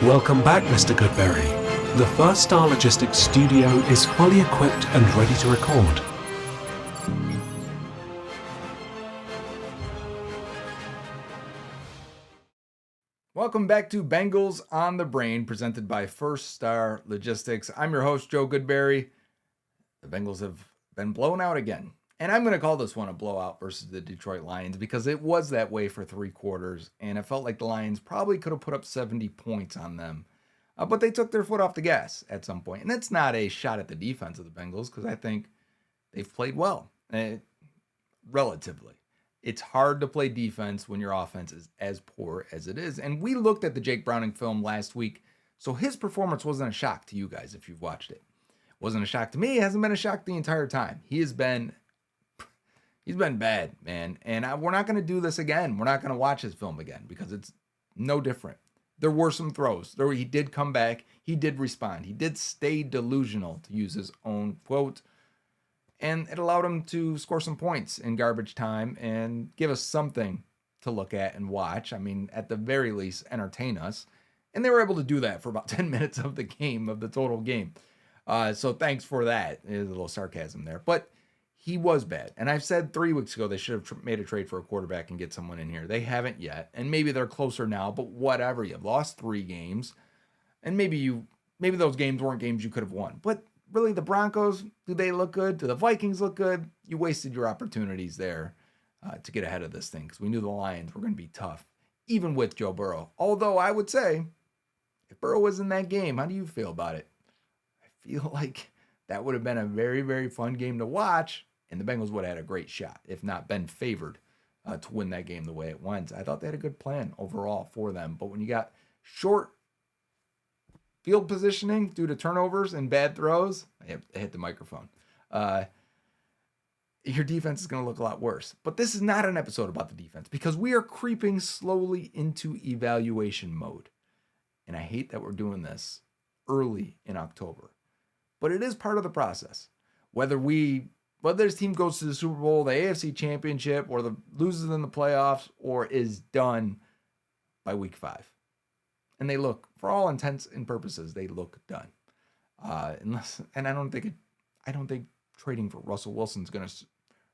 Welcome back, Mr. Goodberry. The First Star Logistics studio is fully equipped and ready to record. Welcome back to Bengals On The Brain, presented by First Star Logistics. I'm your host, Joe Goodberry. The Bengals have been blown out again. And I'm going to call this one a blowout versus the Detroit Lions because it was that way for 3 quarters. And it felt like the Lions probably could have put up 70 points on them. But they took their foot off the gas at some point. And that's not a shot at the defense of the Bengals because I think they've played well, relatively. It's hard to play defense when your offense is as poor as it is. And we looked at the Jake Browning film last week, so his performance wasn't a shock to you guys if you've watched it. It wasn't a shock to me. It hasn't been a shock the entire time. He's been bad, man. And we're not going to do this again. We're not going to watch his film again because it's no different. There were some throws. He did come back. He did respond. He did stay delusional, to use his own quote. And it allowed him to score some points in garbage time and give us something to look at and watch. I mean, at the very least, entertain us. And they were able to do that for about 10 minutes of the game, of the total game. So thanks for that. There's a little sarcasm there. But he was bad. And I've said 3 weeks ago they should have made a trade for a quarterback and get someone in here. They haven't yet. And maybe they're closer now, but whatever. You've lost 3 games. And maybe those games weren't games you could have won. But really, the Broncos, do they look good? Do the Vikings look good? You wasted your opportunities there to get ahead of this thing because we knew the Lions were going to be tough, even with Joe Burrow. Although I would say, if Burrow was in that game, how do you feel about it? I feel like that would have been a very, very fun game to watch, and the Bengals would have had a great shot, if not been favored to win that game the way it went. I thought they had a good plan overall for them, but when you got short field positioning due to turnovers and bad throws, I hit the microphone. Your defense is going to look a lot worse. But this is not an episode about the defense because we are creeping slowly into evaluation mode. And I hate that we're doing this early in October. But it is part of the process. Whether this team goes to the Super Bowl, the AFC Championship, or loses in the playoffs, or is done by week 5. And they look, for all intents and purposes, they look done. I don't think trading for Russell Wilson is going to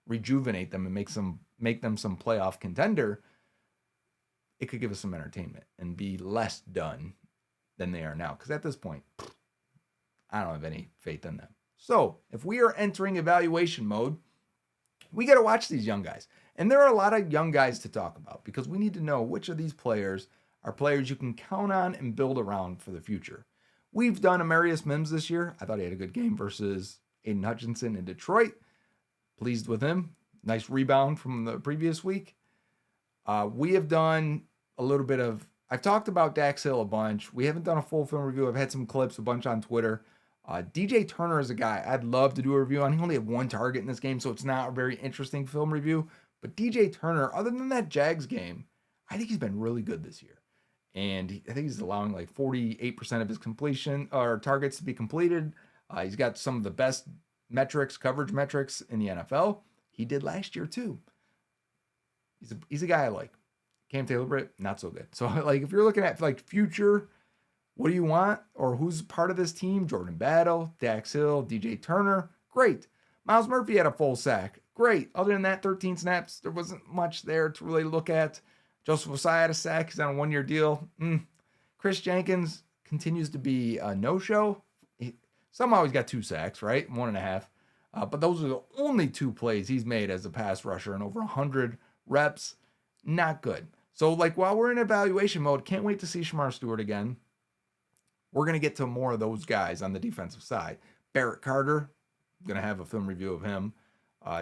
rejuvenate them and make them some playoff contender. It could give us some entertainment and be less done than they are now. Because at this point, I don't have any faith in them. So if we are entering evaluation mode, we got to watch these young guys. And there are a lot of young guys to talk about because we need to know which of these players are players you can count on and build around for the future. We've done Amarius Mims this year. I thought he had a good game versus Aiden Hutchinson in Detroit. Pleased with him. Nice rebound from the previous week. We have done a little bit of, I've talked about Dax Hill a bunch. We haven't done a full film review. I've had some clips, a bunch on Twitter. DJ Turner is a guy I'd love to do a review on. He only had 1 target in this game, so it's not a very interesting film review. But DJ Turner, other than that Jags game, I think he's been really good this year. And I think he's allowing like 48% of his completion or targets to be completed. He's got some of the best coverage metrics in the NFL. He did last year too. He's a guy I like. Cam Taylor-Britt, not so good. So like if you're looking at like future, what do you want? Or who's part of this team? Jordan Battle, Dax Hill, DJ Turner, great. Miles Murphy had a full sack, great. Other than that, 13 snaps, there wasn't much there to really look at. Joseph Ossai had a sack. He's on a 1-year deal. Chris Jenkins continues to be a no-show. Somehow he's got 2 sacks, right? 1.5. But those are the only 2 plays he's made as a pass rusher in over 100 reps. Not good. So, like, while we're in evaluation mode, can't wait to see Shamar Stewart again. We're going to get to more of those guys on the defensive side. Barrett Carter, going to have a film review of him.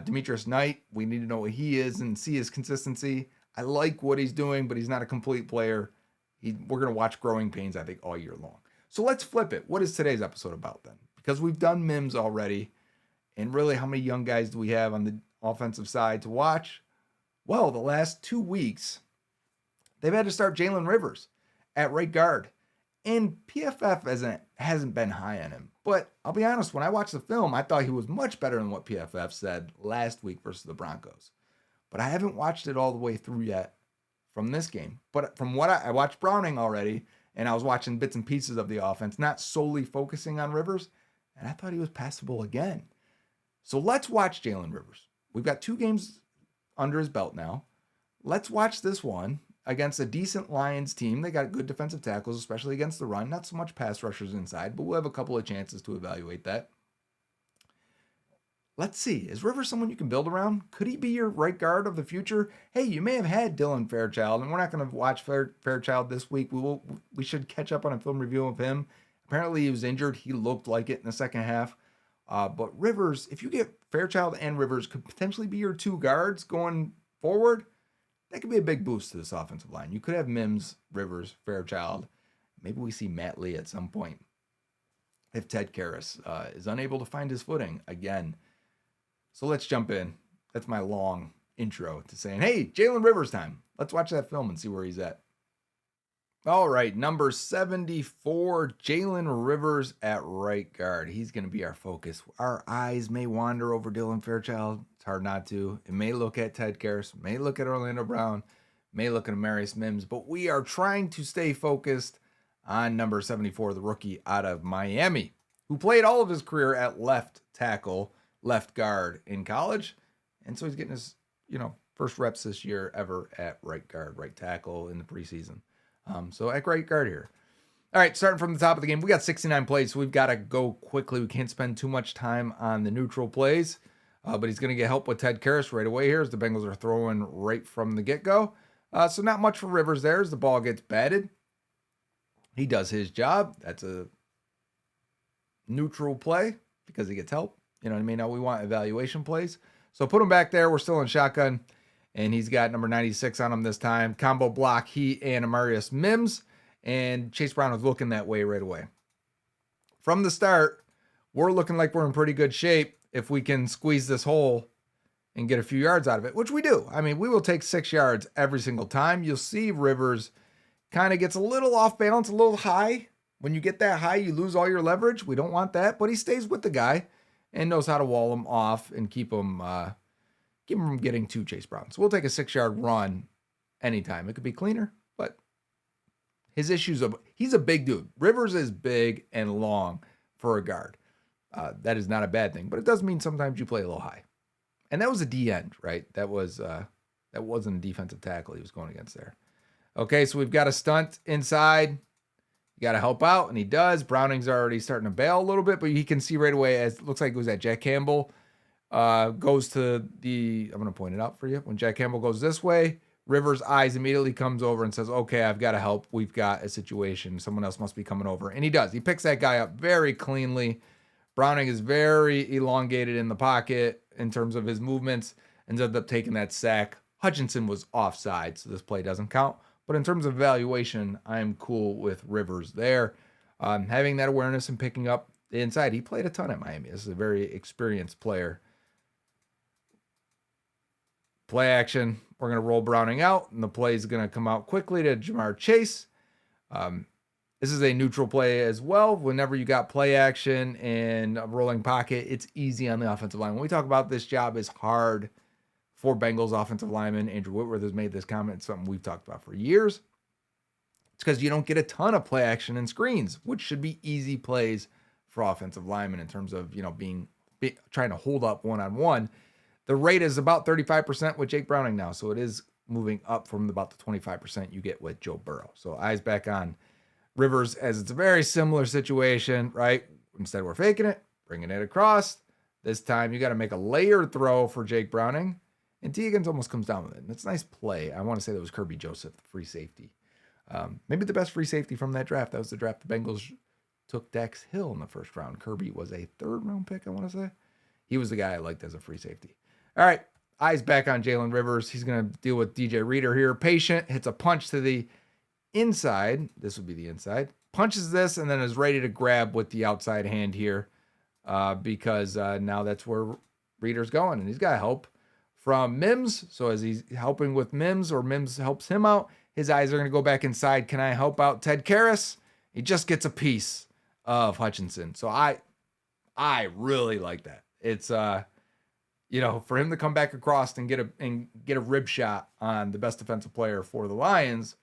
Demetrius Knight, we need to know what he is and see his consistency. I like what he's doing, but he's not a complete player. We're going to watch growing pains, I think, all year long. So let's flip it. What is today's episode about then? Because we've done Mims already. And really, how many young guys do we have on the offensive side to watch? Well, the last 2 weeks, they've had to start Jalen Rivers at right guard. And PFF hasn't been high on him. But I'll be honest, when I watched the film, I thought he was much better than what PFF said last week versus the Broncos. But I haven't watched it all the way through yet from this game. But from what I watched Browning already, and I was watching bits and pieces of the offense, not solely focusing on Rivers, and I thought he was passable again. So let's watch Jalen Rivers. We've got 2 games under his belt now. Let's watch this one against a decent Lions team. They got good defensive tackles, especially against the run. Not so much pass rushers inside, but we'll have a couple of chances to evaluate that. Let's see. Is Rivers someone you can build around? Could he be your right guard of the future? Hey, you may have had Dylan Fairchild, and we're not going to watch Fairchild this week. We should catch up on a film review of him. Apparently, he was injured. He looked like it in the second half. But Rivers, if you get Fairchild and Rivers, could potentially be your 2 guards going forward. That could be a big boost to this offensive line. You could have Mims, Rivers, Fairchild. Maybe we see Matt Lee at some point if Ted Karras is unable to find his footing again. So let's jump in. That's my long intro to saying, hey, Jalen Rivers time. Let's watch that film and see where he's at. All right, number 74, Jalen Rivers at right guard. He's going to be our focus. Our eyes may wander over Dylan Fairchild. It's hard not to. It may look at Ted Karras, may look at Orlando Brown, may look at Amarius Mims, but we are trying to stay focused on number 74, the rookie out of Miami, who played all of his career at left tackle, left guard in college. And so he's getting his, first reps this year ever at right guard, right tackle in the preseason. So at right guard here. All right, starting from the top of the game, we got 69 plays, so we've got to go quickly. We can't spend too much time on the neutral plays, but he's going to get help with Ted Karras right away here as the Bengals are throwing right from the get-go. So not much for Rivers there as the ball gets batted. He does his job. That's a neutral play because he gets help. You know what I mean? Now we want evaluation plays. So put him back there. We're still in shotgun. And he's got number 96 on him this time. Combo block, he and Amarius Mims. And Chase Brown was looking that way right away. From the start, we're looking like we're in pretty good shape if we can squeeze this hole and get a few yards out of it, which we do. I mean, we will take 6 yards every single time. You'll see Rivers kind of gets a little off balance, a little high. When you get that high, you lose all your leverage. We don't want that, but he stays with the guy and knows how to wall him off and keep him from getting to Chase Brown. So we'll take a 6-yard run anytime. It could be cleaner, but his issues he's a big dude. Rivers is big and long for a guard. That is not a bad thing, but it does mean sometimes you play a little high. And that was a D end, right? That wasn't a defensive tackle he was going against there. Okay, so we've got a stunt inside. You got to help out, and he does. Browning's already starting to bail a little bit, but he can see right away as it looks like it was at Jack Campbell. Goes to I'm going to point it out for you. When Jack Campbell goes this way, Rivers' eyes immediately comes over and says, okay, I've got to help. We've got a situation. Someone else must be coming over. And he does. He picks that guy up very cleanly. Browning is very elongated in the pocket in terms of his movements and ends up taking that sack. Hutchinson was offside, so this play doesn't count. But in terms of evaluation, I'm cool with Rivers there. Having that awareness and picking up the inside. He played a ton at Miami. This is a very experienced player. Play action. We're going to roll Browning out, and the play is going to come out quickly to Jamar Chase. This is a neutral play as well. Whenever you got play action and a rolling pocket, it's easy on the offensive line. When we talk about this job is hard for Bengals offensive lineman, Andrew Whitworth has made this comment. It's something we've talked about for years. It's because you don't get a ton of play action and screens, which should be easy plays for offensive linemen in terms of, trying to hold up one-on-one. The rate is about 35% with Jake Browning now, so it is moving up from about the 25% you get with Joe Burrow. So eyes back on Rivers as it's a very similar situation, right? Instead we're faking it, bringing it across. This time you got to make a layered throw for Jake Browning, and T. Higgins almost comes down with it. And it's a nice play. I want to say that was Kirby Joseph, the free safety. Maybe the best free safety from that draft. That was the draft the Bengals took Dax Hill in the first round. Kirby was a 3rd-round pick, I want to say. He was the guy I liked as a free safety. All right, eyes back on Jalen Rivers. He's going to deal with DJ Reader here. Patient, hits a punch to the inside. This would be the inside. Punches this and then is ready to grab with the outside hand here because now that's where Reader's going. And he's got help from Mims. So as he's helping with Mims or Mims helps him out, his eyes are going to go back inside. Can I help out Ted Karras? He just gets a piece of Hutchinson. So I really like that. It's for him to come back across and get a rib shot on the best defensive player for the Lions,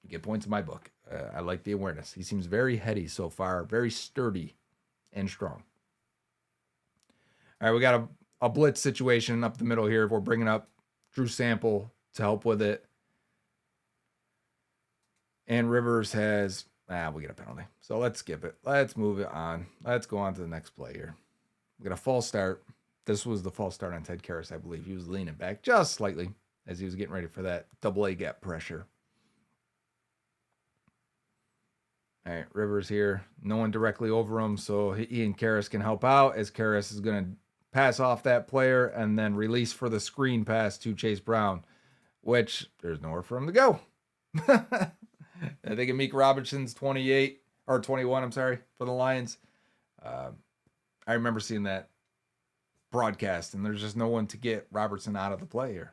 You get points in my book. I like the awareness. He seems very heady so far, very sturdy and strong. All right, we got a blitz situation up the middle here. We're bringing up Drew Sample to help with it. And Rivers has, we get a penalty. So let's skip it. Let's move it on. Let's go on to the next play here. We got a false start. This was the false start on Ted Karras, I believe. He was leaning back just slightly as he was getting ready for that double A gap pressure. All right, Rivers here. No one directly over him, so Ian Karras can help out as Karras is going to pass off that player and then release for the screen pass to Chase Brown, which there's nowhere for him to go. I think Amik Robinson's 28 or 21, I'm sorry, for the Lions. I remember seeing that broadcast, and there's just no one to get Robertson out of the play here.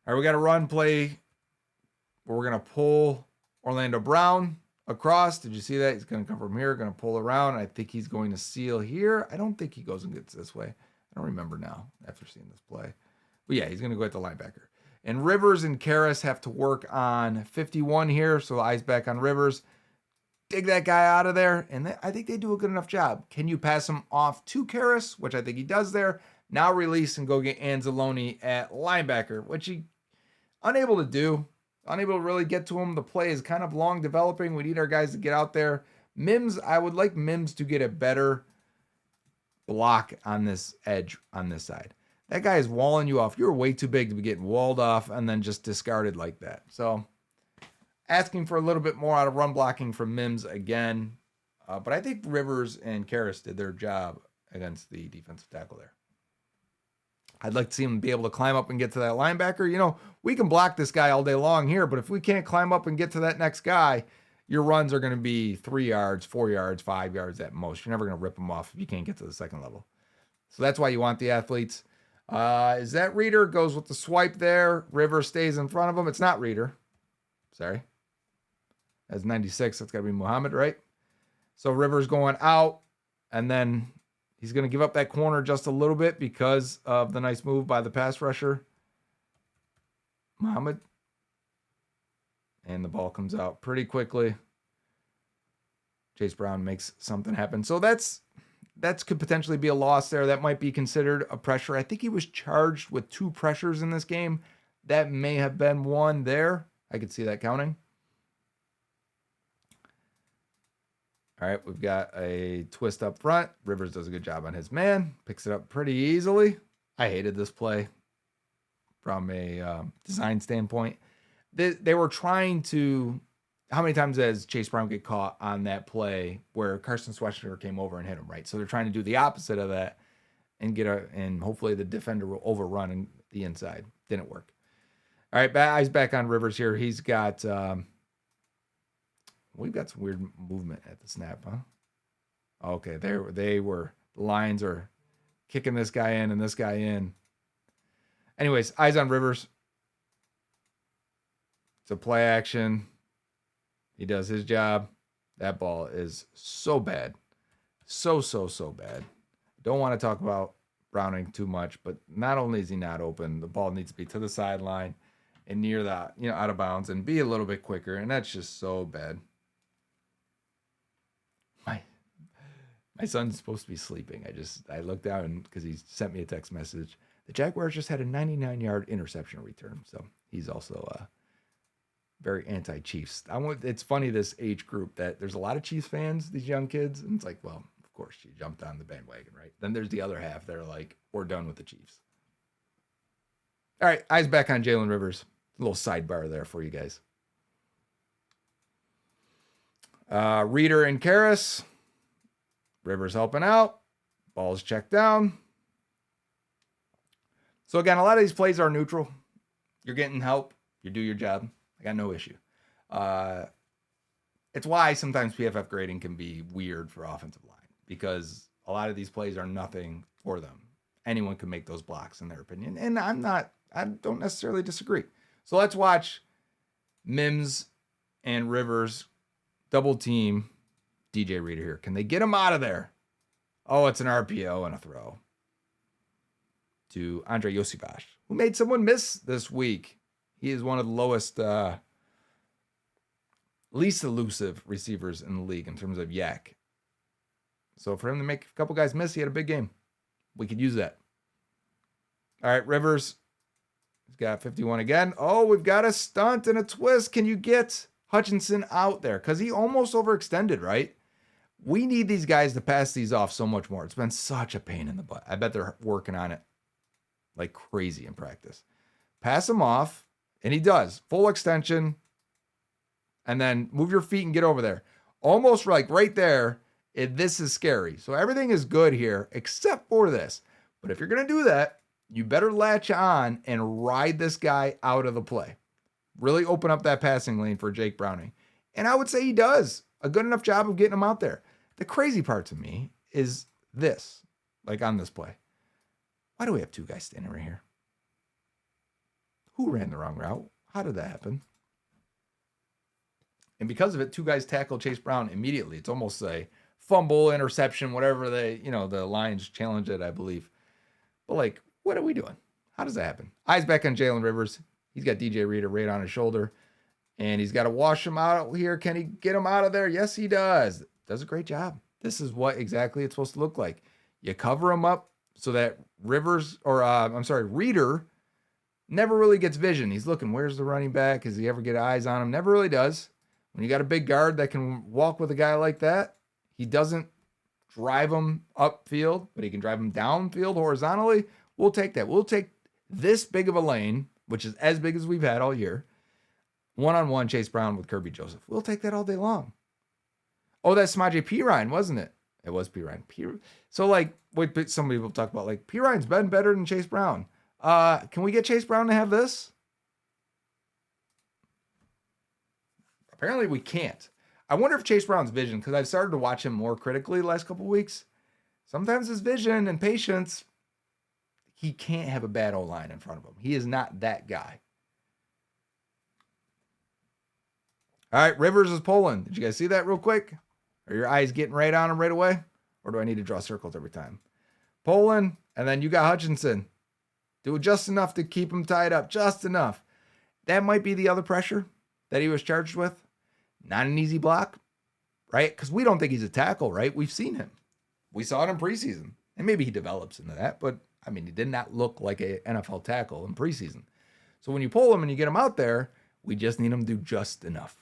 All right, we got a run play where we're going to pull Orlando Brown across. Did you see that? He's going to come from here, going to pull around. I think he's going to seal here. I don't think he goes and gets this way. I don't remember now after seeing this play. But yeah, he's going to go at the linebacker. And Rivers and Karras have to work on 51 here. So eyes back on Rivers. Dig that guy out of there. And I think they do a good enough job. Can you pass him off to Karras, which I think he does there. Now release and go get Anzalone at linebacker, which he unable to do. Unable to really get to him. The play is kind of long developing. We need our guys to get out there. Mims, I would like Mims to get a better block on this edge on this side. That guy is walling you off. You're way too big to be getting walled off and then just discarded like that. So asking for a little bit more out of run blocking from Mims again. But I think Rivers and Karras did their job against the defensive tackle there. I'd like to see him be able to climb up and get to that linebacker. You know, we can block this guy all day long here, but if we can't climb up and get to that next guy, your runs are going to be 3 yards, 4 yards, 5 yards at most. You're never going to rip them off if you can't get to the second level. So that's why you want the athletes. Is that Reader? Goes with the swipe there. River stays in front of him. It's not Reader. Sorry. That's 96. That's got to be Muhammad, right? So River's going out, and then he's going to give up that corner just a little bit because of the nice move by the pass rusher, Muhammad. And the ball comes out pretty quickly. Chase Brown makes something happen. So that could potentially be a loss there. That might be considered a pressure. I think he was charged with 2 pressures in this game. That may have been one there. I could see that counting. All right, we've got a twist up front. Rivers does a good job on his man. Picks it up pretty easily. I hated this play from a design standpoint. They were trying to... How many times has Chase Brown get caught on that play where Carson Schwarzenegger came over and hit him, right? So they're trying to do the opposite of that and hopefully the defender will overrun in the inside. Didn't work. All right, eyes back on Rivers here. He's got... we've got some weird movement at the snap, huh? Okay, the Lions are kicking this guy in and this guy in. Anyways, eyes on Rivers. It's a play action. He does his job. That ball is so bad. So bad. Don't want to talk about Browning too much, but not only is he not open, the ball needs to be to the sideline and near that, out of bounds and be a little bit quicker. And that's just so bad. My son's supposed to be sleeping. I looked down because he sent me a text message. The Jaguars just had a 99-yard interception return. So he's also very anti-Chiefs. It's funny, this age group, that there's a lot of Chiefs fans, these young kids. And it's like, well, of course, you jumped on the bandwagon, right? Then there's the other half that are like, we're done with the Chiefs. All right, eyes back on Jalen Rivers. A little sidebar there for you guys. Reader and Karras. Rivers helping out. Ball's checked down. So again, a lot of these plays are neutral. You're getting help. You do your job. I got no issue. It's why sometimes PFF grading can be weird for offensive line, because a lot of these plays are nothing for them. Anyone can make those blocks in their opinion. And I don't necessarily disagree. So let's watch Mims and Rivers double team DJ Reader here. Can they get him out of there? Oh, it's an RPO and a throw to Andre Yosivas, who made someone miss this week. He is one of the lowest least elusive receivers in the league in terms of yak. So for him to make a couple guys miss, he had a big game. We could use that. All right, Rivers. He's got 51 again. Oh, we've got a stunt and a twist. Can you get Hutchinson out there? Because he almost overextended, right? We need these guys to pass these off so much more. It's been such a pain in the butt. I bet they're working on it like crazy in practice. Pass him off, and he does. Full extension, and then move your feet and get over there. Almost like right there. This is scary. So everything is good here except for this. But if you're going to do that, you better latch on and ride this guy out of the play. Really open up that passing lane for Jake Browning. And I would say he does a good enough job of getting him out there. The crazy part to me is this, like on this play. Why do we have two guys standing right here? Who ran the wrong route? How did that happen? And because of it, two guys tackled Chase Brown immediately. It's almost a fumble, interception, whatever the Lions challenged it, I believe. But like, what are we doing? How does that happen? Eyes back on Jalen Rivers. He's got DJ Reader right on his shoulder. And he's got to wash him out here. Can he get him out of there? Yes, he does. Does a great job. This is what exactly it's supposed to look like. You cover him up so that Reader never really gets vision. He's looking, where's the running back? Does he ever get eyes on him? Never really does. When you got a big guard that can walk with a guy like that, he doesn't drive him upfield, but he can drive him downfield horizontally. We'll take that. We'll take this big of a lane, which is as big as we've had all year. One-on-one Chase Brown with Kirby Joseph. We'll take that all day long. Oh, that's Samaje Perine, wasn't it? It was Perine. So, like, what some people talk about, like, Perine's been better than Chase Brown. Can we get Chase Brown to have this? Apparently we can't. I wonder if Chase Brown's vision, because I've started to watch him more critically the last couple of weeks. Sometimes his vision and patience, he can't have a bad O-line in front of him. He is not that guy. All right, Rivers is pulling. Did you guys see that real quick? Are your eyes getting right on him right away? Or do I need to draw circles every time? Pulling, and then you got Hutchinson. Do just enough to keep him tied up, just enough. That might be the other pressure that he was charged with. Not an easy block, right? Because we don't think he's a tackle, right? We've seen him. We saw it in preseason. And maybe he develops into that, but I mean, he did not look like an NFL tackle in preseason. So when you pull him and you get him out there, we just need him to do just enough.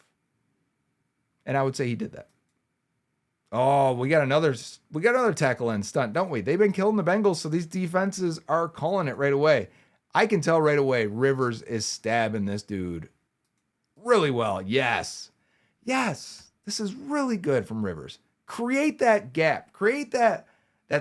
And I would say he did that. Oh, we got another tackle and stunt, don't we? They've been killing the Bengals, so these defenses are calling it right away. I can tell right away Rivers is stabbing this dude really well. Yes. This is really good from Rivers. Create that gap. Create that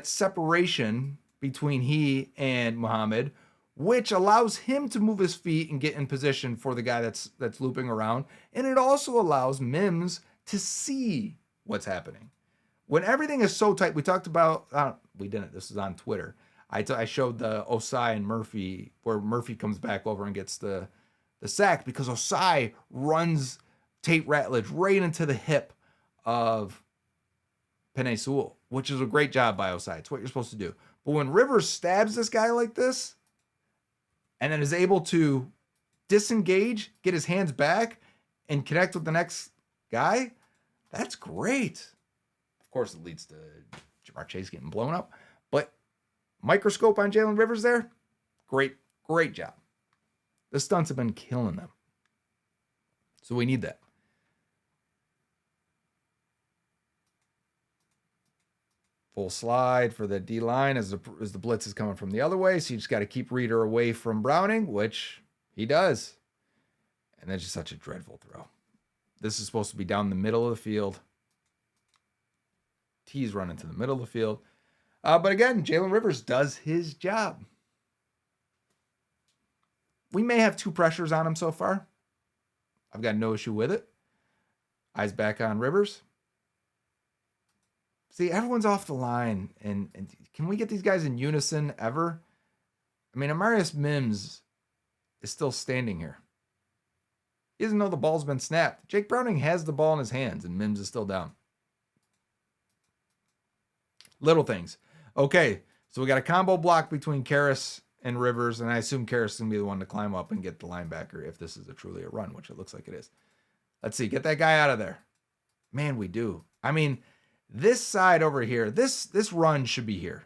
separation between he and Muhammad, which allows him to move his feet and get in position for the guy that's looping around. And it also allows Mims to see what's happening. When everything is so tight, we talked about, we didn't, this is on Twitter. I showed the Osai and Murphy, where Murphy comes back over and gets the sack because Osai runs Tate Ratledge right into the hip of Penei Sewell, which is a great job by Osai. It's what you're supposed to do. But when Rivers stabs this guy like this, and then is able to disengage, get his hands back, and connect with the next guy, that's great. Of course, it leads to Jamar Chase getting blown up. But microscope on Jalen Rivers there, great job. The stunts have been killing them. So we need that. Full slide for the D-line as the blitz is coming from the other way. So you just got to keep Reader away from Browning, which he does. And that's just such a dreadful throw. This is supposed to be down the middle of the field. T's running to the middle of the field. But again, Jalen Rivers does his job. We may have two pressures on him so far. I've got no issue with it. Eyes back on Rivers. See, everyone's off the line. And can we get these guys in unison ever? I mean, Amarius Mims is still standing here. He doesn't know the ball's been snapped. Jake Browning has the ball in his hands, and Mims is still down. Little things. Okay, so we got a combo block between Karras and Rivers, and I assume Karras is going to be the one to climb up and get the linebacker if this is truly a run, which it looks like it is. Let's see. Get that guy out of there. Man, we do. I mean, this side over here, this run should be here.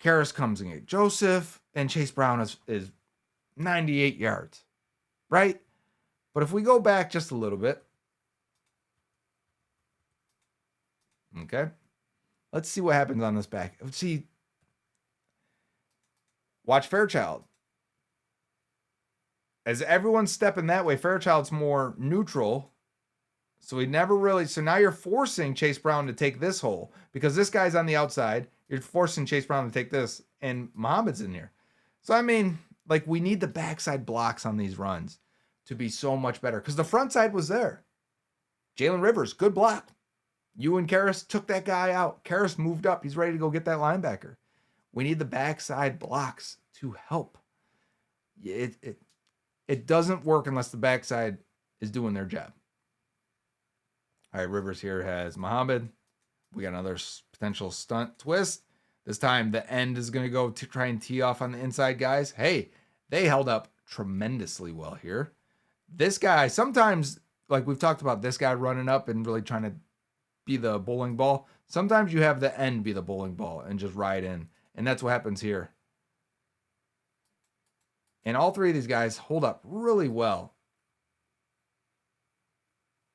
Karras comes in. Joseph and Chase Brown is 98 yards, right? But if we go back just a little bit, okay, let's see what happens on this back. See, watch Fairchild. As everyone's stepping that way, Fairchild's more neutral. So so now you're forcing Chase Brown to take this hole because this guy's on the outside. You're forcing Chase Brown to take this, and Muhammad's in here. So, I mean, like, we need the backside blocks on these runs to be so much better because the front side was there. Jalen Rivers, good block. You and Karras took that guy out. Karras moved up. He's ready to go get that linebacker. We need the backside blocks to help. It doesn't work unless the backside is doing their job. All right, Rivers here has Muhammad. We got another potential stunt twist. This time the end is going to go to try and tee off on the inside guys. Hey, they held up tremendously well here. This guy, sometimes, like we've talked about, this guy running up and really trying to be the bowling ball. Sometimes you have the end be the bowling ball and just ride in. And that's what happens here. And all three of these guys hold up really well.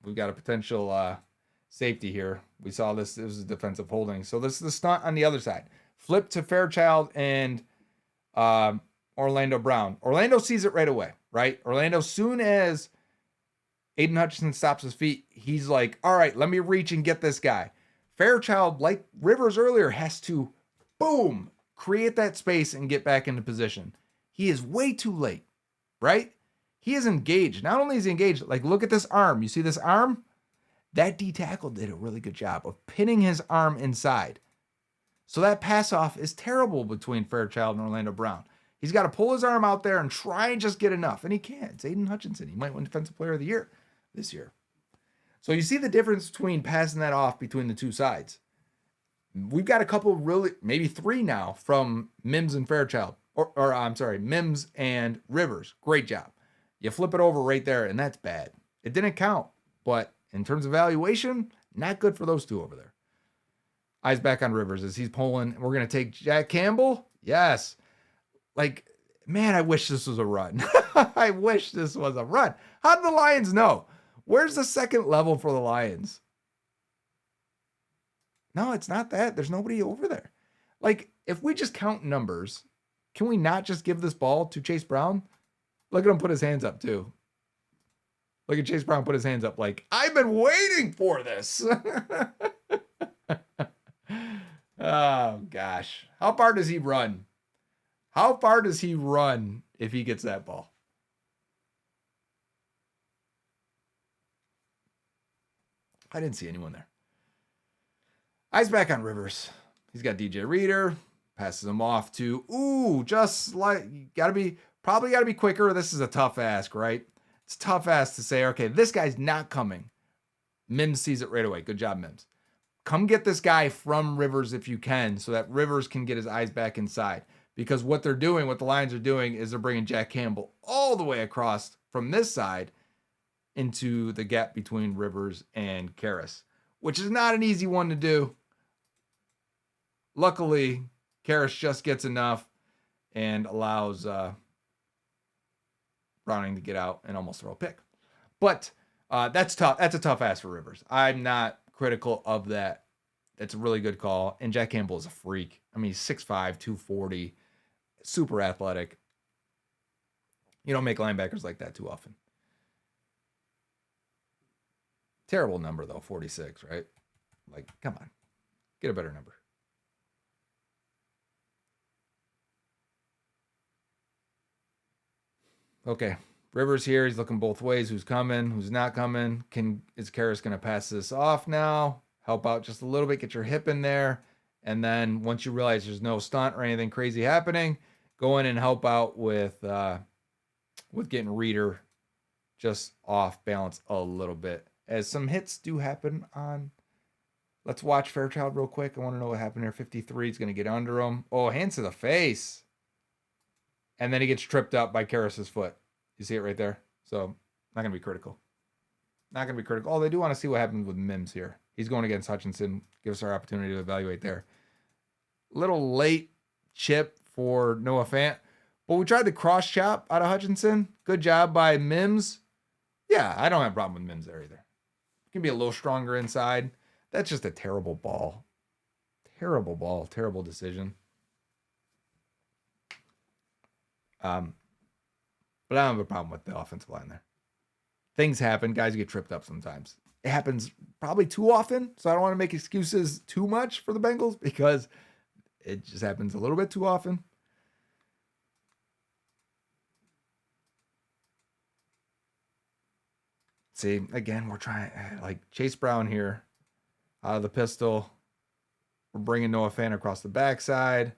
We've got a potential safety here. We saw this. It was a defensive holding. So this is the stunt on the other side. Flip to Fairchild and Orlando Brown. Orlando sees it right away, right? Orlando, soon as Aiden Hutchinson stops his feet, he's like, all right, let me reach and get this guy. Fairchild, like Rivers earlier, has to, boom, create that space and get back into position. He is way too late, right? He is engaged. Not only is he engaged, like, look at this arm. You see this arm? That D tackle did a really good job of pinning his arm inside. So that pass off is terrible between Fairchild and Orlando Brown. He's got to pull his arm out there and try and just get enough. And he can't. It's Aiden Hutchinson. He might win Defensive Player of the Year this year. So you see the difference between passing that off between the two sides. We've got a couple, really, maybe three now from Mims and Fairchild. Or I'm sorry, Mims and Rivers. Great job. You flip it over right there, and that's bad. It didn't count, but in terms of valuation, not good for those two over there. Eyes back on Rivers as he's pulling. We're going to take Jack Campbell. Yes. Like, man, I wish this was a run. I wish this was a run. How did the Lions know? Where's the second level for the Lions? No, it's not that. There's nobody over there. Like, if we just count numbers, can we not just give this ball to Chase Brown? Look at him put his hands up, too. Look at Chase Brown put his hands up like, I've been waiting for this. Oh, gosh. How far does he run? How far does he run if he gets that ball? I didn't see anyone there. Eyes back on Rivers. He's got DJ Reader. Passes him off to, just like, probably got to be quicker. This is a tough ask, right? It's tough ask to say, okay, this guy's not coming. Mims sees it right away. Good job, Mims. Come get this guy from Rivers if you can so that Rivers can get his eyes back inside. Because what they're doing, what the Lions are doing, is they're bringing Jack Campbell all the way across from this side into the gap between Rivers and Karras, which is not an easy one to do. Luckily, Karras just gets enough and allows Browning to get out and almost throw a pick. But that's tough. That's a tough ask for Rivers. I'm not critical of that. That's a really good call. And Jack Campbell is a freak. I mean, he's 6'5", 240, super athletic. You don't make linebackers like that too often. Terrible number, though, 46, right? Like, come on. Get a better number. Okay, Rivers here. He's looking both ways. Who's coming? Who's not coming? Is Karras going to pass this off now? Help out just a little bit. Get your hip in there. And then once you realize there's no stunt or anything crazy happening, go in and help out with getting Reader just off balance a little bit. As some hits do happen on. Let's watch Fairchild real quick. I want to know what happened here. 53 is going to get under him. Oh, hands to the face. And then he gets tripped up by Karras' foot. You see it right there? So Not going to be critical. Not going to be critical. Oh, they do want to see what happens with Mims here. He's going against Hutchinson. Give us our opportunity to evaluate there. Little late chip for Noah Fant. But we tried the cross chop out of Hutchinson. Good job by Mims. Yeah, I don't have a problem with Mims there either. Can be a little stronger inside. That's just a terrible ball. Terrible ball. Terrible decision. But I don't have a problem with the offensive line there. Things happen. Guys get tripped up sometimes. It happens probably too often, so I don't want to make excuses too much for the Bengals because it just happens a little bit too often. See, again, we're trying, like Chase Brown here, out of the pistol. We're bringing Noah Fant across the backside.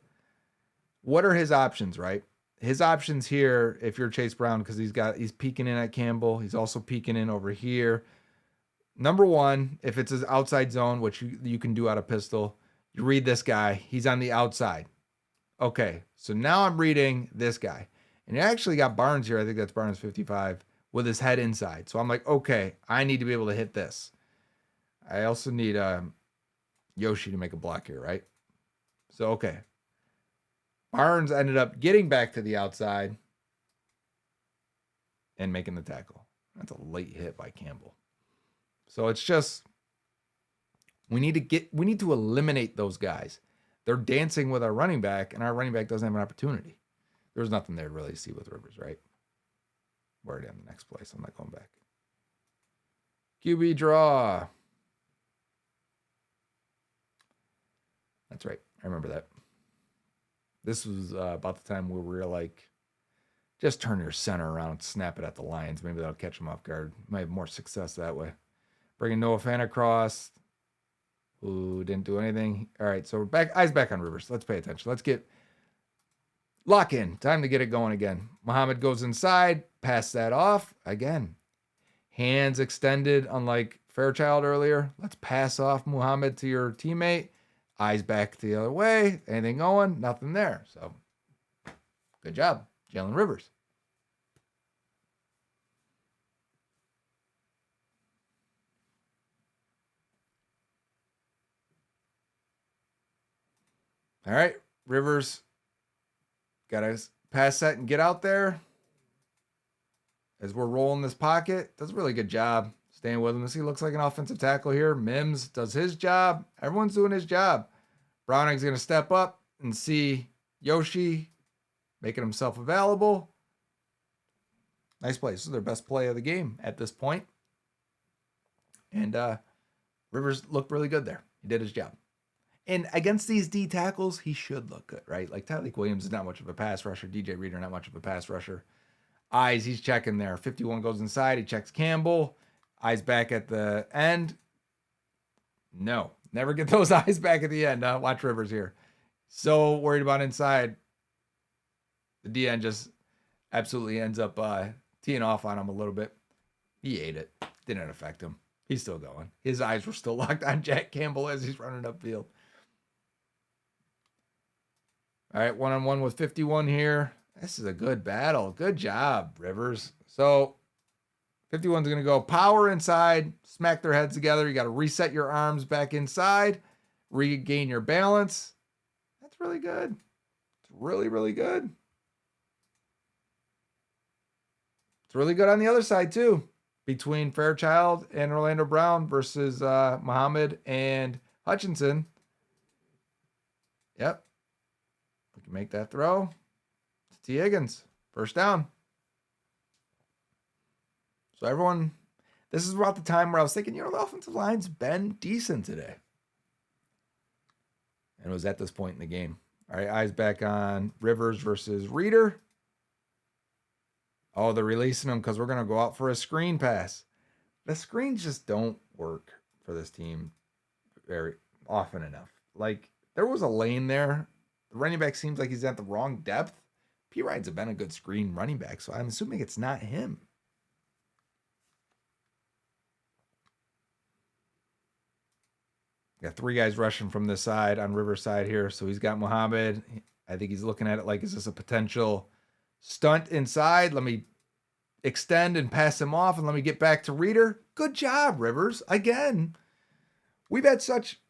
What are his options, right? His options here, if you're Chase Brown, because he's peeking in at Campbell. He's also peeking in over here. Number one, if it's his outside zone, which you can do out of pistol, you read this guy. He's on the outside. Okay, so now I'm reading this guy. And you actually got Barnes here. I think that's Barnes 55 with his head inside. So I'm like, okay, I need to be able to hit this. I also need Yoshi to make a block here, right? So, okay. Barnes ended up getting back to the outside and making the tackle. That's a late hit by Campbell. So it's just, we need to eliminate those guys. They're dancing with our running back, and our running back doesn't have an opportunity. There's nothing there to really see with Rivers, right? We're already on the next play, so I'm not going back. QB draw. That's right. I remember that. This was about the time where we were like, just turn your center around and snap it at the Lions. Maybe that'll catch them off guard. Might have more success that way. Bringing Noah Fant across. Ooh, didn't do anything. All right, so we're back. Eyes back on Rivers. Let's pay attention. Let's get lock in. Time to get it going again. Muhammad goes inside. Pass that off. Again, hands extended, unlike Fairchild earlier. Let's pass off Muhammad to your teammate. Eyes back the other way. Anything going? Nothing there. So, good job, Jalen Rivers. All right, Rivers. Got to pass that and get out there. As we're rolling this pocket, does a really good job staying with him. He looks like an offensive tackle here. Mims does his job. Everyone's doing his job. Browning's going to step up and see Yoshi making himself available. Nice play. This is their best play of the game at this point. And Rivers looked really good there. He did his job. And against these D tackles, he should look good, right? Like Tyleek Williams is not much of a pass rusher. DJ Reader, not much of a pass rusher. Eyes, he's checking there. 51 goes inside. He checks Campbell. Eyes back at the end. No, never get those eyes back at the end. Watch Rivers here. So worried about inside. The DN just absolutely ends up teeing off on him a little bit. He ate it. Didn't affect him. He's still going. His eyes were still locked on Jack Campbell as he's running upfield. All right, one-on-one with 51 here. This is a good battle. Good job, Rivers. So 51's going to go power inside, smack their heads together. You got to reset your arms back inside, regain your balance. That's really good. It's really, really good. It's really good on the other side, too, between Fairchild and Orlando Brown versus Muhammad and Hutchinson. Yep. We can make that throw. It's T. Higgins. First down. So everyone, this is about the time where I was thinking, the offensive line's been decent today. And it was at this point in the game. All right, eyes back on Rivers versus Reader. Oh, they're releasing him because we're going to go out for a screen pass. The screens just don't work for this team very often enough. Like, there was a lane there. The running back seems like he's at the wrong depth. P. Ryan's been a good screen running back, so I'm assuming it's not him. Got three guys rushing from this side on Riverside here. So he's got Muhammad. I think he's looking at it like, is this a potential stunt inside? extend and pass him off and let me get back to Reader. Good job, Rivers. Again, we've had such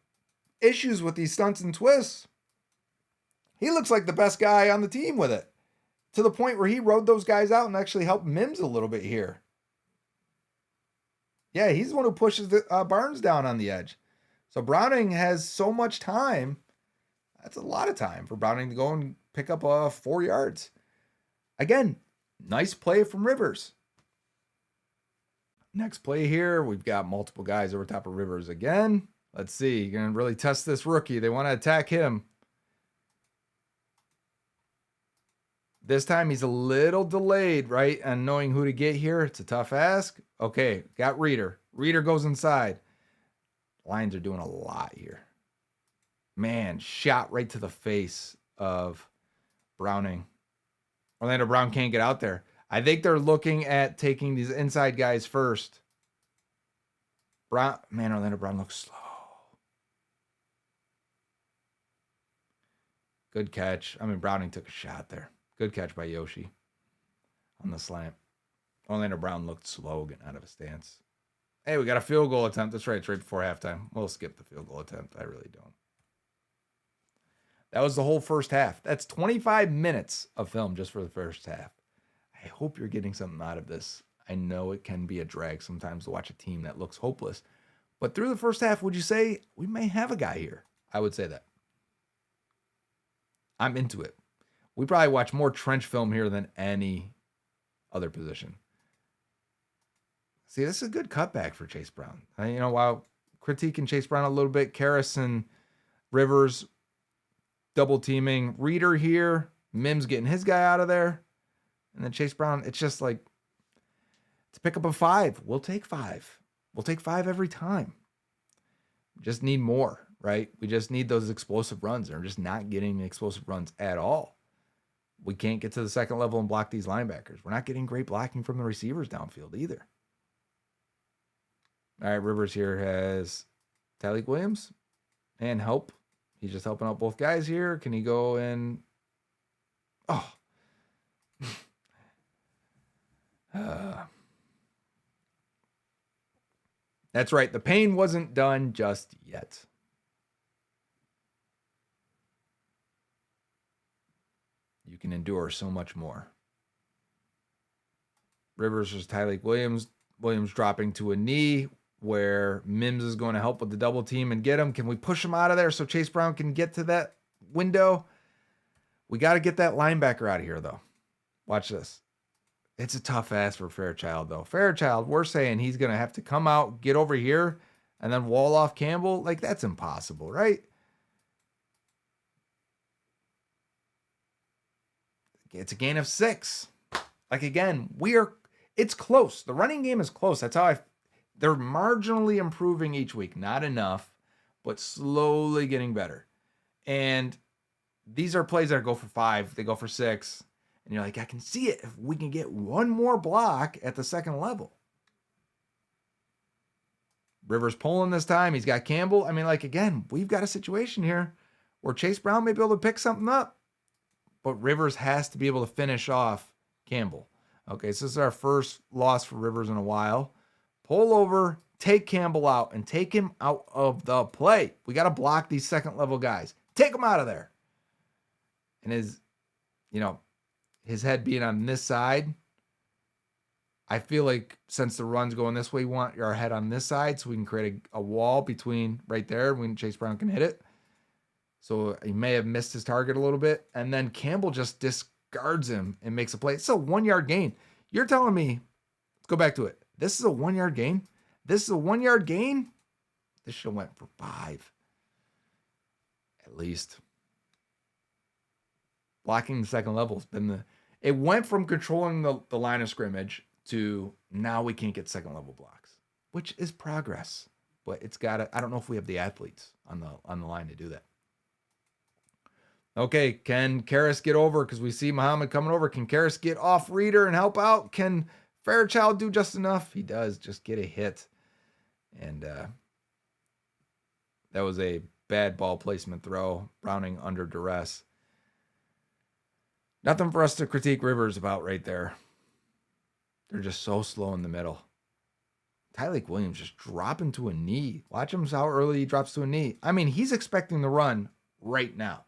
issues with these stunts and twists. He looks like the best guy on the team with it, to the point where he rode those guys out and actually helped Mims a little bit here. Yeah, he's the one who pushes Barnes down on the edge. So Browning has so much time. That's a lot of time for Browning to go and pick up 4 yards. Again, nice play from Rivers. Next play here, we've got multiple guys over top of Rivers again. Let's see, you're going to really test this rookie. They want to attack him. This time he's a little delayed, right? And knowing who to get here, it's a tough ask. Okay, got Reader. Reader goes inside. Lions are doing a lot here. Man, shot right to the face of Browning. Orlando Brown can't get out there. I think they're looking at taking these inside guys first. Orlando Brown looks slow. Good catch. Browning took a shot there. Good catch by Yoshi on the slant. Orlando Brown looked slow getting out of his stance. Hey, we got a field goal attempt. That's right. It's right before halftime. We'll skip the field goal attempt. I really don't. That was the whole first half. That's 25 minutes of film just for the first half. I hope you're getting something out of this. I know it can be a drag sometimes to watch a team that looks hopeless. But through the first half, would you say we may have a guy here? I would say that. I'm into it. We probably watch more trench film here than any other position. See, this is a good cutback for Chase Brown. While critiquing Chase Brown a little bit, Karras and Rivers double teaming. Reader here. Mims getting his guy out of there. And then Chase Brown, it's just like, to pick up a 5. We'll take 5. We'll take 5 every time. We just need more, right? We just need those explosive runs. They're just not getting explosive runs at all. We can't get to the second level and block these linebackers. We're not getting great blocking from the receivers downfield either. All right, Rivers here has Tyleik Williams and help. He's just helping out both guys here. Can he go in? Oh. That's right. The pain wasn't done just yet. You can endure so much more. Rivers versus Tyleik Williams. Williams dropping to a knee where Mims is going to help with the double team and get him. Can we push him out of there so Chase Brown can get to that window? We got to get that linebacker out of here, though. Watch this. It's a tough ask for Fairchild, though. Fairchild, we're saying he's going to have to come out, get over here, and then wall off Campbell. Like, that's impossible, right? It's a gain of 6. Like, again, it's close. The running game is close. That's how they're marginally improving each week. Not enough, but slowly getting better. And these are plays that go for 5. They go for 6. And you're like, I can see it if we can get one more block at the second level. Rivers pulling this time. He's got Campbell. Again, we've got a situation here where Chase Brown may be able to pick something up, but Rivers has to be able to finish off Campbell. Okay, so this is our first loss for Rivers in a while. Pull over, take Campbell out, and take him out of the play. We got to block these second-level guys. Take them out of there. And his head being on this side, I feel like since the run's going this way, we want our head on this side so we can create a wall between right there when Chase Brown can hit it. So he may have missed his target a little bit. And then Campbell just discards him and makes a play. It's a 1-yard gain. You're telling me, let's go back to it. This is a 1-yard gain? This is a 1-yard gain? This should have went for 5. At least. Blocking the second level has been it went from controlling the line of scrimmage to now we can't get second level blocks, which is progress. But I don't know if we have the athletes on the line to do that. Okay, can Karras get over? Because we see Muhammad coming over. Can Karras get off Reader and help out? Can Fairchild do just enough? He does. Just get a hit. And that was a bad ball placement throw. Browning under duress. Nothing for us to critique Rivers about right there. They're just so slow in the middle. Tyleik Williams just dropping to a knee. Watch him how early he drops to a knee. I mean, he's expecting the run right now.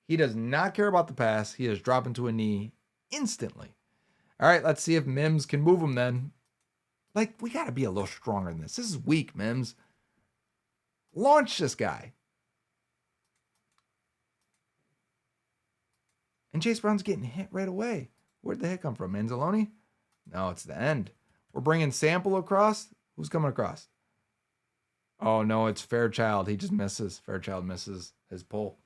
He does not care about the pass. He is dropping to a knee instantly. All right, let's see if Mims can move him then. Like, we got to be a little stronger than this. This is weak, Mims. Launch this guy. And Chase Brown's getting hit right away. Where'd the hit come from? Manzalone? No, it's the end. We're bringing Sample across. Who's coming across? Oh, no, it's Fairchild. He just misses. Fairchild misses his pull.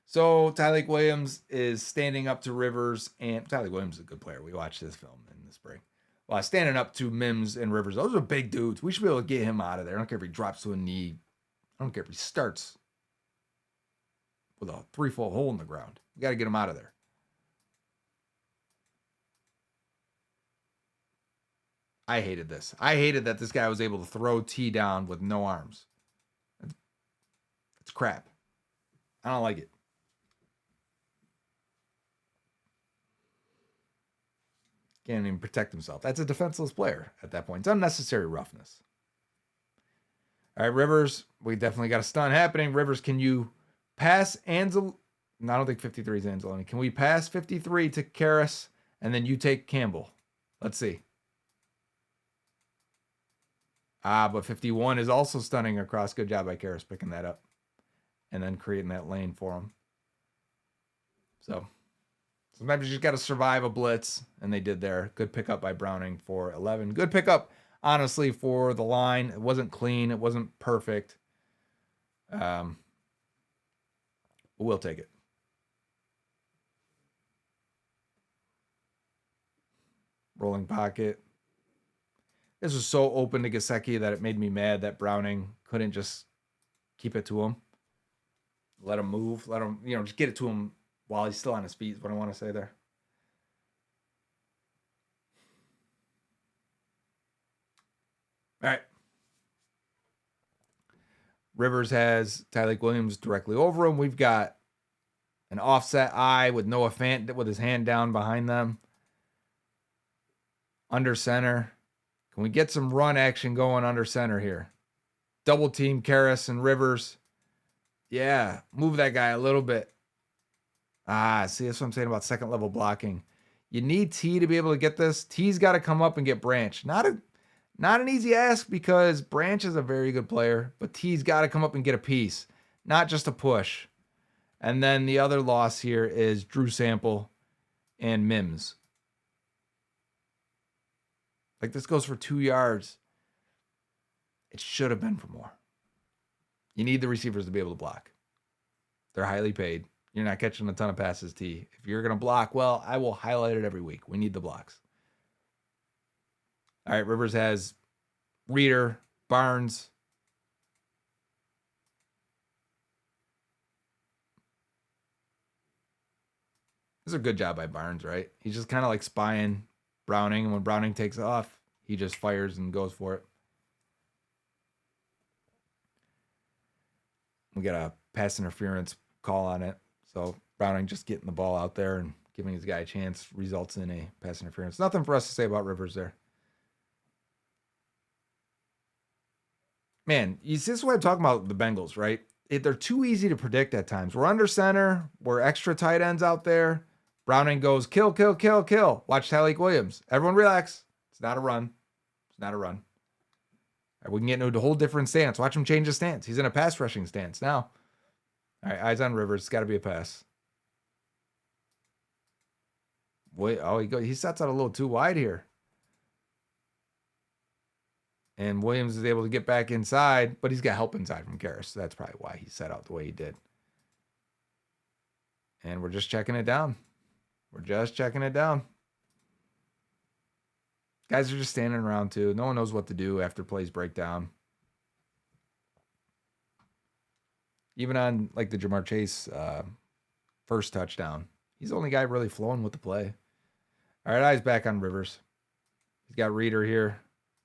So Tyleik Williams is standing up to Rivers, and Tyleik Williams is a good player. We watched this film in the spring. Well, standing up to Mims and Rivers. Those are big dudes. We should be able to get him out of there. I don't care if he drops to a knee. I don't care if he starts with a 3-foot hole in the ground. We got to get him out of there. I hated this. I hated that this guy was able to throw T down with no arms. It's crap. I don't like it. Can't even protect himself. That's a defenseless player at that point. It's unnecessary roughness. All right, Rivers, we definitely got a stun happening. Rivers, can you pass Anzalone? No, I don't think 53 is Anzalone. Can we pass 53 to Karras, and then you take Campbell? Let's see. But 51 is also stunning across. Good job by Karras picking that up and then creating that lane for him. So sometimes you just got to survive a blitz, and they did there. Good pickup by Browning for 11. Good pickup, honestly, for the line. It wasn't clean. It wasn't perfect. But we'll take it. Rolling pocket. This was so open to Gesicki that it made me mad that Browning couldn't just keep it to him. Let him move. Let him, just get it to him while he's still on his feet is what I want to say there. All right. Rivers has Tyleik Williams directly over him. We've got an offset eye with Noah Fant with his hand down behind them. Under center. Can we get some run action going under center here? Double team Karras and Rivers. Yeah, move that guy a little bit. See, that's what I'm saying about second level blocking. You need T to be able to get this. T's got to come up and get Branch. Not an easy ask because Branch is a very good player, but T's got to come up and get a piece, not just a push. And then the other loss here is Drew Sample and Mims. Like, this goes for 2 yards. It should have been for more. You need the receivers to be able to block. They're highly paid. You're not catching a ton of passes, T. If you're going to block, well, I will highlight it every week. We need the blocks. All right, Rivers has Reeder, Barnes. This is a good job by Barnes, right? He's just kind of like spying Browning, and when Browning takes off, he just fires and goes for it. We got a pass interference call on it. So Browning just getting the ball out there and giving his guy a chance results in a pass interference. Nothing for us to say about Rivers there. Man, this is what I'm talking about the Bengals, right? They're too easy to predict at times. We're under center. We're extra tight ends out there. Browning goes, kill, kill, kill, kill. Watch Tyleik Williams. Everyone relax. It's not a run. It's not a run. Right, we can get into a whole different stance. Watch him change his stance. He's in a pass rushing stance now. All right, eyes on Rivers. It's got to be a pass. Wait, he sets out a little too wide here. And Williams is able to get back inside, but he's got help inside from Karras. So that's probably why he set out the way he did. And we're just checking it down. We're just checking it down. Guys are just standing around too. No one knows what to do after plays break down. Even on like the Jamar Chase first touchdown, he's the only guy really flowing with the play. All right, eyes back on Rivers. He's got Reeder here.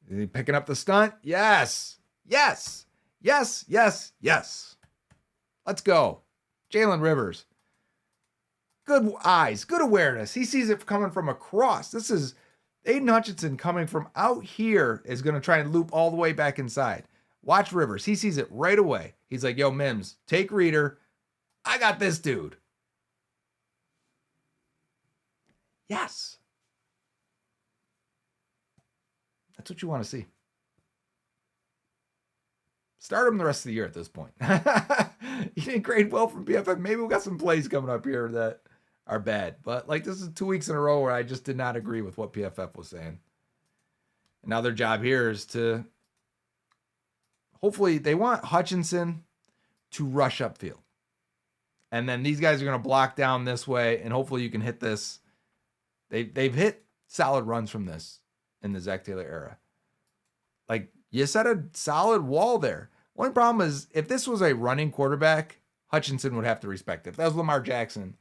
Is he picking up the stunt? Yes. Yes. Yes. Yes. Yes. Let's go. Jalen Rivers. Good eyes, good awareness. He sees it coming from across. This is Aiden Hutchinson coming from out here is going to try and loop all the way back inside. Watch Rivers. He sees it right away. He's like, yo, Mims, take Reader. I got this dude. Yes. That's what you want to see. Start him the rest of the year at this point. He didn't grade well from PFF. Maybe we got some plays coming up here that are bad. But like this is 2 weeks in a row where I just did not agree with what PFF was saying. And now their job here is to hopefully they want Hutchinson to rush upfield. And then these guys are going to block down this way, and hopefully you can hit this. They've hit solid runs from this in the Zach Taylor era. Like, you set a solid wall there. Only problem is, if this was a running quarterback, Hutchinson would have to respect it. If that was Lamar Jackson,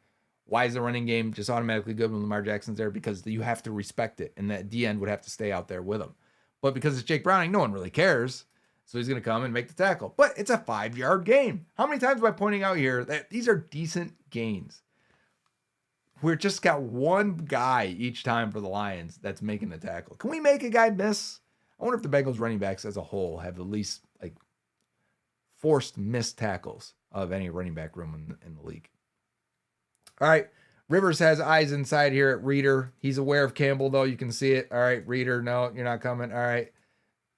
why is the running game just automatically good when Lamar Jackson's there? Because you have to respect it, and that D end would have to stay out there with him. But because it's Jake Browning, no one really cares. So he's going to come and make the tackle. But it's a 5-yard gain. How many times am I pointing out here that these are decent gains? We're just got one guy each time for the Lions that's making the tackle. Can we make a guy miss? I wonder if the Bengals running backs as a whole have the least like forced missed tackles of any running back room in the league. All right. Rivers has eyes inside here at Reader. He's aware of Campbell, though. You can see it. All right, Reader, no, you're not coming. All right.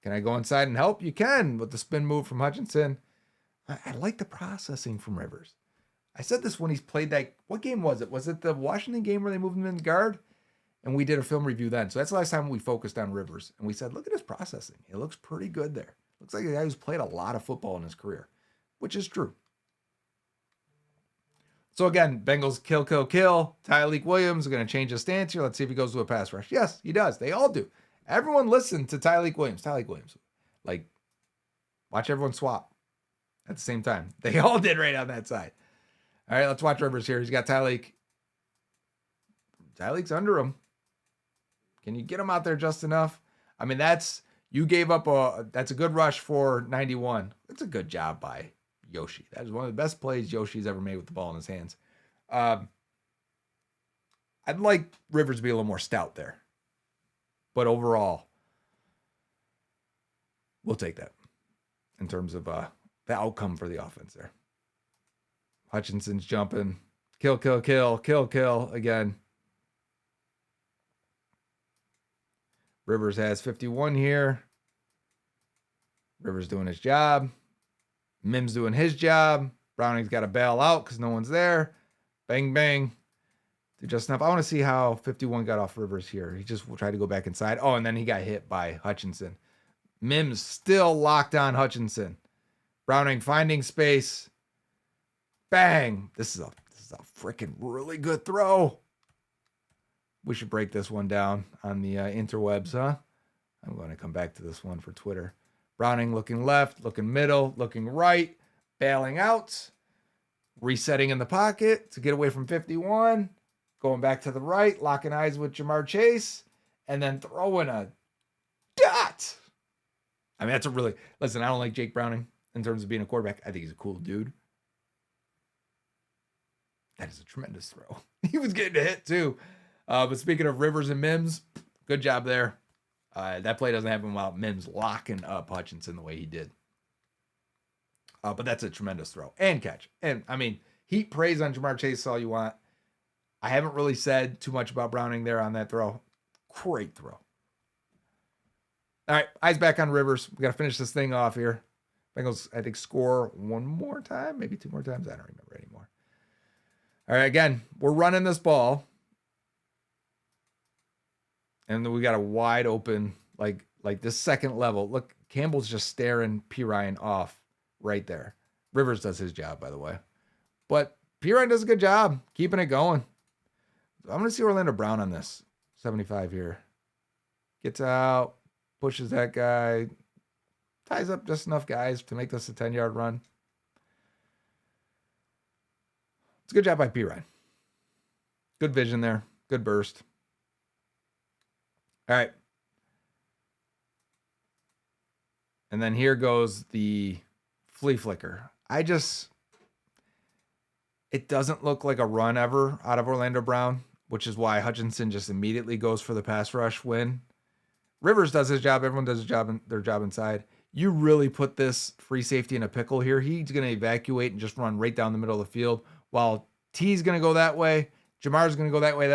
Can I go inside and help? You can with the spin move from Hutchinson. I like the processing from Rivers. I said this when he's played that. What game was it? Was it the Washington game where they moved him in guard? And we did a film review then. So that's the last time we focused on Rivers. And we said, look at his processing. It looks pretty good there. Looks like a guy who's played a lot of football in his career, which is true. So again, Bengals kill. Tyreek Williams is going to change his stance here. Let's see if he goes to a pass rush. Yes, he does. They all do. Everyone listen to Tyreek Williams. Like, watch everyone swap at the same time. They all did right on that side. All right, let's watch Rivers here. He's got Tyreek. Tyreek's under him. Can you get him out there just enough? I mean, that's a good rush for 91. That's a good job by Yoshi. That is one of the best plays Yoshi's ever made with the ball in his hands. I'd like Rivers to be a little more stout there. But overall, we'll take that in terms of the outcome for the offense there. Hutchinson's jumping. Kill again. Rivers has 51 here. Rivers doing his job. Mims doing his job. Browning's got to bail out because no one's there. Bang, bang. Do just enough. I want to see how 51 got off Rivers here. He just tried to go back inside. Oh, and then he got hit by Hutchinson. Mims still locked on Hutchinson. Browning finding space. Bang. This is a freaking really good throw. We should break this one down on the interwebs, huh? I'm going to come back to this one for Twitter. Browning looking left, looking middle, looking right, bailing out, resetting in the pocket to get away from 51, going back to the right, locking eyes with Jamar Chase, and then throwing a dot. I mean, that's listen, I don't like Jake Browning in terms of being a quarterback. I think he's a cool dude. That is a tremendous throw. He was getting a hit too. But speaking of Rivers and Mims, good job there. That play doesn't happen without Mims locking up Hutchinson the way he did. But that's a tremendous throw and catch. And, I mean, heat praise on Jamar Chase all you want. I haven't really said too much about Browning there on that throw. Great throw. All right, eyes back on Rivers. We got to finish this thing off here. Bengals, I think, score one more time, maybe two more times. I don't remember anymore. All right, again, we're running this ball. And then we got a wide open, like this second level. Look, Campbell's just staring P. Ryan off right there. Rivers does his job, by the way. But P. Ryan does a good job keeping it going. I'm going to see Orlando Brown on this. 75 here. Gets out, pushes that guy, ties up just enough guys to make this a 10-yard run. It's a good job by P. Ryan. Good vision there. Good burst. All right. And then here goes the flea flicker. It's It doesn't look like a run ever out of Orlando Brown, which is why Hutchinson just immediately goes for the pass rush win. Rivers does his job. Everyone does their job inside. You really put this free safety in a pickle here. He's going to evacuate and just run right down the middle of the field, while T's going to go that way. Jamar's going to go that way.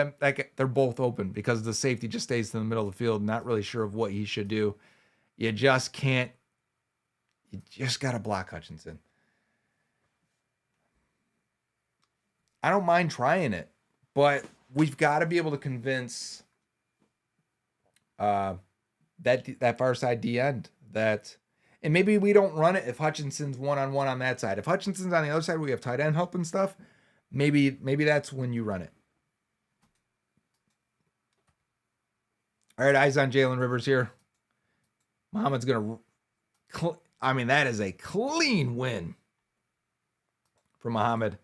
They're both open because the safety just stays in the middle of the field, not really sure of what he should do. You just can't. You just got to block Hutchinson. I don't mind trying it, but we've got to be able to convince that far side D end that, and maybe we don't run it if Hutchinson's one-on-one on that side. If Hutchinson's on the other side, we have tight end help and stuff. Maybe that's when you run it. All right, eyes on Jalen Rivers here. Muhammad's going to, that is a clean win for Muhammad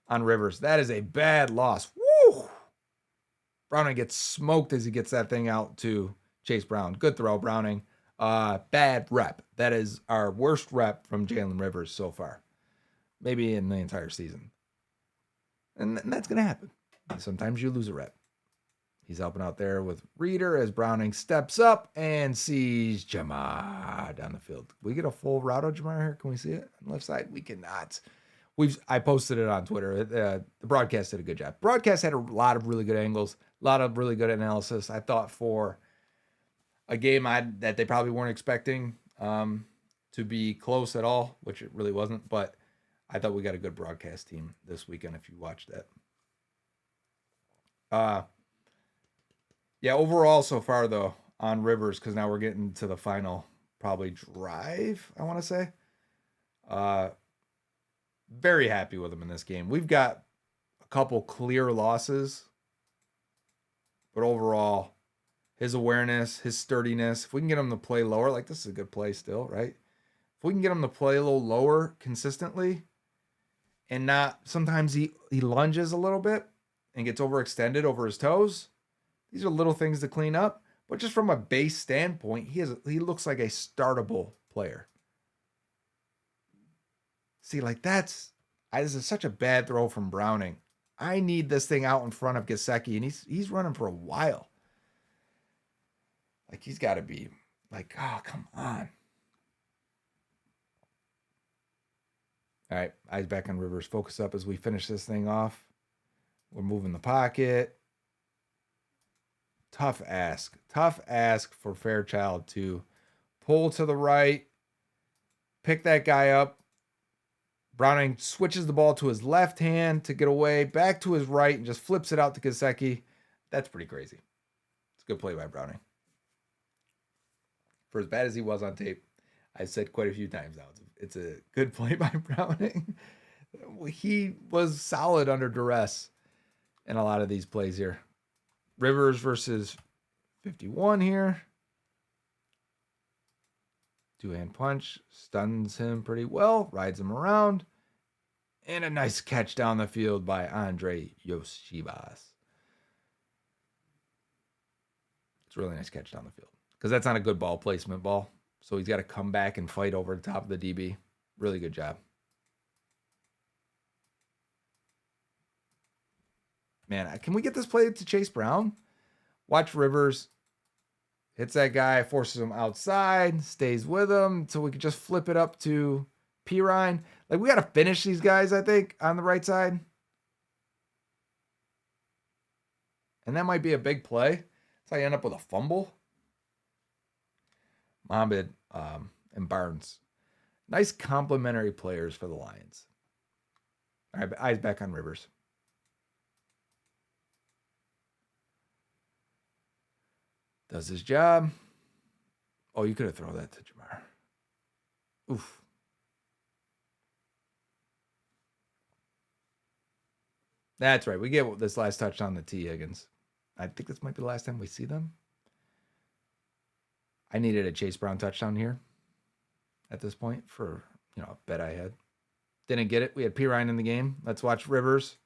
on Rivers. That is a bad loss. Woo! Browning gets smoked as he gets that thing out to Chase Brown. Good throw, Browning. Bad rep. That is our worst rep from Jalen Rivers so far. Maybe in the entire season. And that's going to happen. Sometimes you lose a rep. He's helping out there with Reader as Browning steps up and sees Jamar down the field. We get a full route of Jamar here. Can we see it on the left side? We cannot. I posted it on Twitter. The broadcast did a good job. Broadcast had a lot of really good angles, a lot of really good analysis. I thought for a game that they probably weren't expecting to be close at all, which it really wasn't. But I thought we got a good broadcast team this weekend if you watched that. Yeah, overall so far, though, on Rivers, because now we're getting to the final probably drive, I want to say. Very happy with him in this game. We've got a couple clear losses, but overall, his awareness, his sturdiness, if we can get him to play lower, like this is a good play still, right? If we can get him to play a little lower consistently and not, sometimes he lunges a little bit and gets overextended over his toes. These are little things to clean up, but just from a base standpoint, he looks like a startable player. See, like this is such a bad throw from Browning. I need this thing out in front of Gesicki, and he's running for a while. Like he's got to be like, oh, come on. All right, eyes back on Rivers. Focus up as we finish this thing off. We're moving the pocket. Tough ask for Fairchild to pull to the right, pick that guy up. Browning switches the ball to his left hand to get away, back to his right, and just flips it out to Gesicki. That's pretty crazy. It's a good play by Browning. For as bad as he was on tape, I've said quite a few times now, it's a good play by Browning. He was solid under duress in a lot of these plays here. Rivers versus 51 here. Two-hand punch. Stuns him pretty well. Rides him around. And a nice catch down the field by Andre Yoshibas. It's a really nice catch down the field. Because that's not a good ball placement ball. So he's got to come back and fight over the top of the DB. Really good job. Man, can we get this play to Chase Brown? Watch Rivers. Hits that guy, forces him outside, stays with him, so we can just flip it up to Pirine. Like, we got to finish these guys, I think, on the right side. And that might be a big play. So I end up with a fumble. Mohamed and Barnes. Nice complementary players for the Lions. All right, eyes back on Rivers. Does his job. Oh, you could have thrown that to Jamar. Oof. That's right. We get this last touchdown to T. Higgins. I think this might be the last time we see them. I needed a Chase Brown touchdown here at this point for, a bet I had. Didn't get it. We had Pirine in the game. Let's watch Rivers.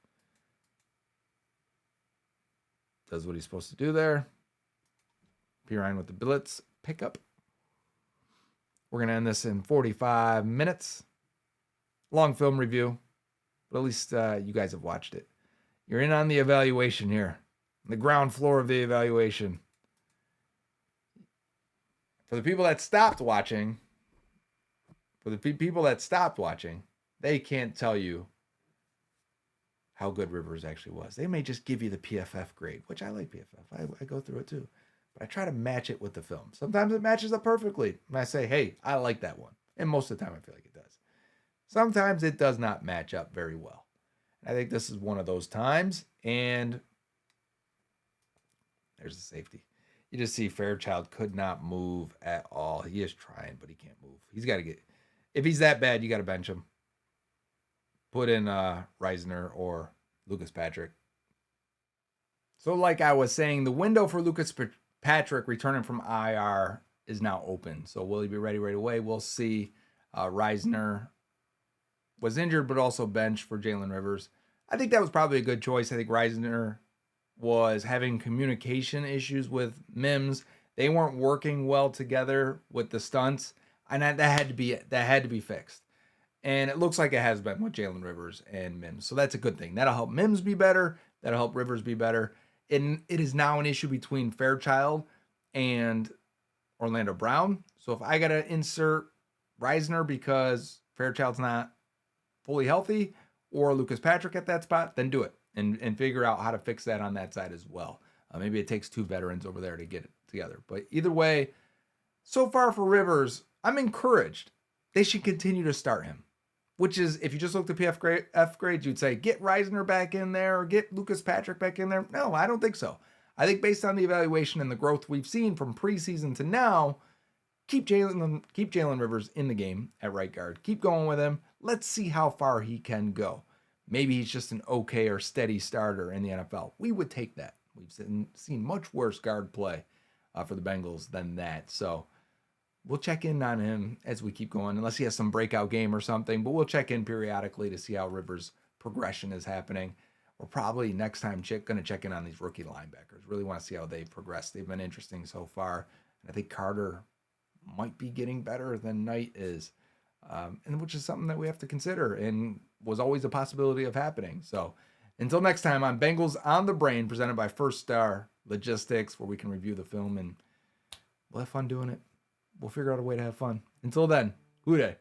Does what he's supposed to do there. Pirine with the blitz pickup. We're going to end this in 45 minutes. Long film review. but at least you guys have watched it. You're in on the evaluation here, the ground floor of the evaluation. For the people that stopped watching, they can't tell you how good Rivers actually was. They may just give you the PFF grade, which I like PFF. I go through it too. But I try to match it with the film. Sometimes it matches up perfectly. And I say, hey, I like that one. And most of the time I feel like it does. Sometimes it does not match up very well. I think this is one of those times. And there's the safety. You just see Fairchild could not move at all. He is trying, but he can't move. He's got to get, if he's that bad, you got to bench him. Put in Reisner or Lucas Patrick. So like I was saying, the window for Lucas Patrick returning from IR is now open. So will he be ready right away? We'll see. Reisner was injured, but also benched for Jalen Rivers. I think that was probably a good choice. I think Reisner was having communication issues with Mims. They weren't working well together with the stunts, and that had to be fixed. And it looks like it has been with Jalen Rivers and Mims. So that's a good thing. That'll help Mims be better. That'll help Rivers be better. And it is now an issue between Fairchild and Orlando Brown. So if I got to insert Reisner because Fairchild's not fully healthy, or Lucas Patrick at that spot, then do it and figure out how to fix that on that side as well. Maybe it takes two veterans over there to get it together. But either way, so far for Rivers, I'm encouraged. They should continue to start him. Which is, if you just looked at PFF grades, you'd say, get Reisner back in there or get Lucas Patrick back in there. No, I don't think so. I think based on the evaluation and the growth we've seen from preseason to now, keep Jaylen Rivers in the game at right guard. Keep going with him. Let's see how far he can go. Maybe he's just an okay or steady starter in the NFL. We would take that. We've seen much worse guard play for the Bengals than that. So we'll check in on him as we keep going, unless he has some breakout game or something. But we'll check in periodically to see how Rivers' progression is happening. We're probably next time going to check in on these rookie linebackers. Really want to see how they progress. They've been interesting so far. And I think Carter might be getting better than Knight is, and which is something that we have to consider and was always a possibility of happening. So until next time on Bengals on the Brain, presented by First Star Logistics, where we can review the film and we'll have fun doing it. We'll figure out a way to have fun. Until then, Hoo day.